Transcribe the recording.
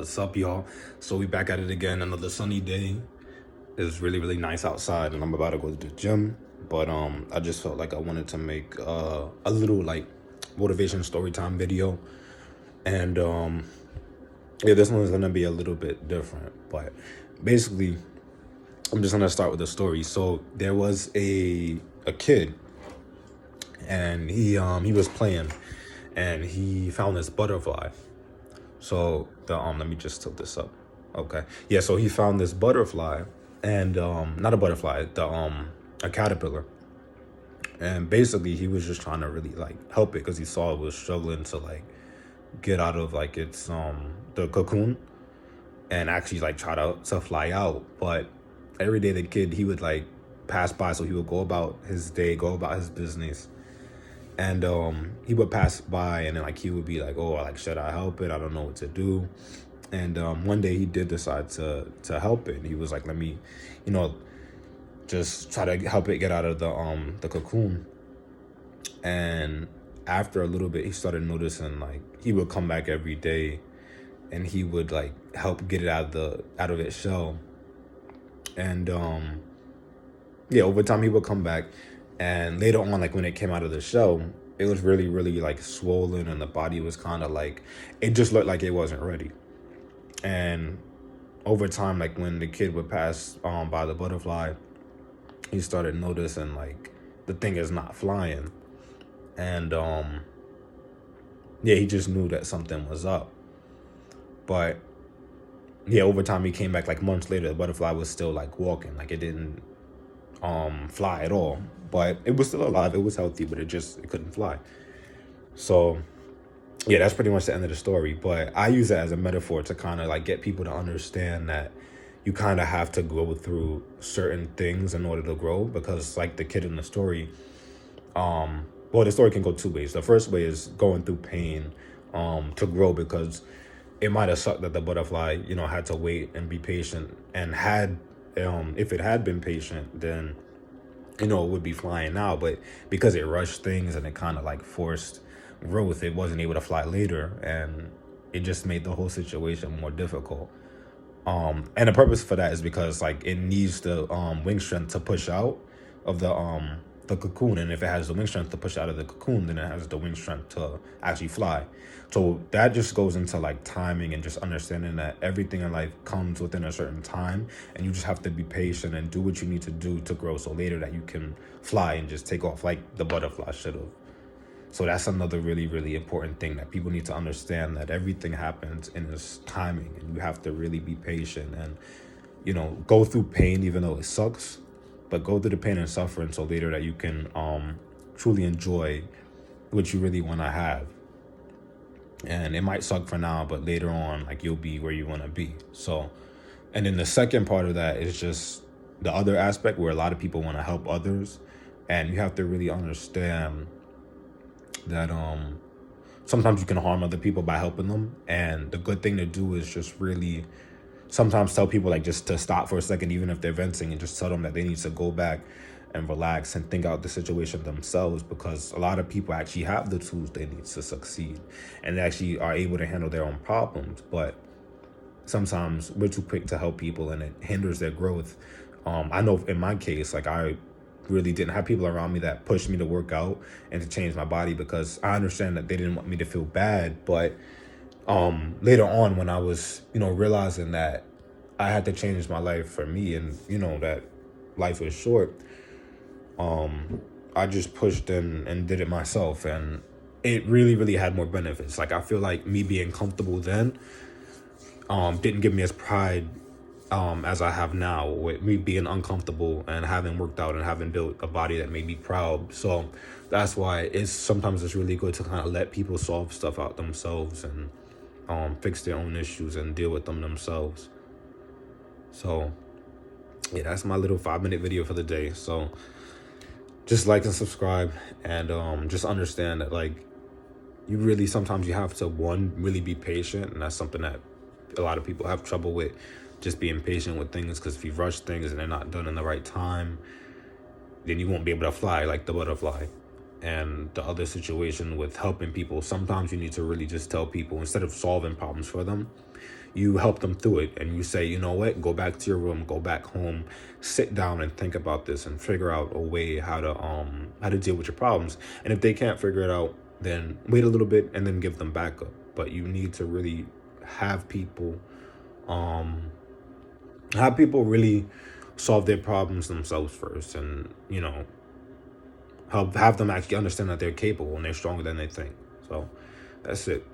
What's up, y'all? So we back at it again. Another sunny day. It's really nice outside, and I'm about to go to the gym. But I just felt like I wanted to make a little like motivation story time video, and yeah, this one is gonna be a little bit different. But basically, I'm just gonna start with a story. So there was a kid, and he was playing, and he found this butterfly. So the let me just tilt this up. Okay. Yeah, so he found this butterfly, and not a butterfly, the a caterpillar. And basically he was just trying to really like help it because he saw it was struggling to like get out of like its the cocoon and actually like try to fly out. But every day the kid, he would like pass by, so he would go about his day, go about his business, and he would pass by, and then like he would be like, oh, like, should I help it? I don't know what to do. And one day he did decide to help it. And he was like, let me, you know, just try to help it get out of the cocoon. And after a little bit, he started noticing like he would come back every day, and he would like help get it out of its shell. And yeah, over time he would come back, and later on, like when it came out of the shell, it was really like swollen, and the body was kind of like, it just looked like it wasn't ready. And over time, like when the kid would pass by the butterfly, he started noticing like the thing is not flying. And yeah, he just knew that something was up. But yeah, over time he came back, like months later, the butterfly was still like walking, like it didn't fly at all, but it was still alive, it was healthy, but it couldn't fly. So yeah, that's pretty much the end of the story. But I use it as a metaphor to kind of like get people to understand that you kind of have to go through certain things in order to grow. Because like the kid in the story, well, the story can go two ways. The first way is going through pain to grow, because it might have sucked that the butterfly, you know, had to wait and be patient, and had if it had been patient, then you know it would be flying now. But because it rushed things and it kind of like forced growth, it wasn't able to fly later, and it just made the whole situation more difficult. And the purpose for that is because like it needs the wing strength to push out of the cocoon, and if it has the wing strength to push out of the cocoon, then it has the wing strength to actually fly. So that just goes into like timing, and just understanding that everything in life comes within a certain time, and you just have to be patient and do what you need to do to grow, so later that you can fly and just take off like the butterfly should have. So that's another really important thing that people need to understand, that everything happens in its timing, and you have to really be patient and, you know, go through pain even though it sucks, but go through the pain and suffering so later that you can truly enjoy what you really want to have. And it might suck for now, but later on, like, you'll be where you want to be. So, and then the second part of that is just the other aspect where a lot of people want to help others, and you have to really understand that sometimes you can harm other people by helping them. And the good thing to do is just really sometimes tell people like just to stop for a second, even if they're venting, and just tell them that they need to go back and relax and think out the situation themselves, because a lot of people actually have the tools they need to succeed, and they actually are able to handle their own problems. But sometimes we're too quick to help people, and it hinders their growth. I know in my case, like I really didn't have people around me that pushed me to work out and to change my body, because I understand that they didn't want me to feel bad. But later on, when I was, you know, realizing that I had to change my life for me, and you know that life is short, I just pushed and did it myself, and it really had more benefits. Like I feel like me being comfortable then didn't give me as pride as I have now, with me being uncomfortable and having worked out and having built a body that made me proud. So that's why sometimes it's really good to kind of let people solve stuff out themselves, and fix their own issues and deal with them themselves. So yeah, that's my little 5-minute video for the day. So just like and subscribe, and just understand that like you really sometimes you have to really be patient, and that's something that a lot of people have trouble with, just being patient with things, because if you rush things and they're not done in the right time, then you won't be able to fly like the butterfly. And the other situation with helping people, sometimes you need to really just tell people, instead of solving problems for them, you help them through it, and you say, you know what, go back to your room, go back home, sit down and think about this and figure out a way how to deal with your problems. And if they can't figure it out, then wait a little bit and then give them backup. But you need to really have people really solve their problems themselves first, and have them actually understand that they're capable and they're stronger than they think. So that's it.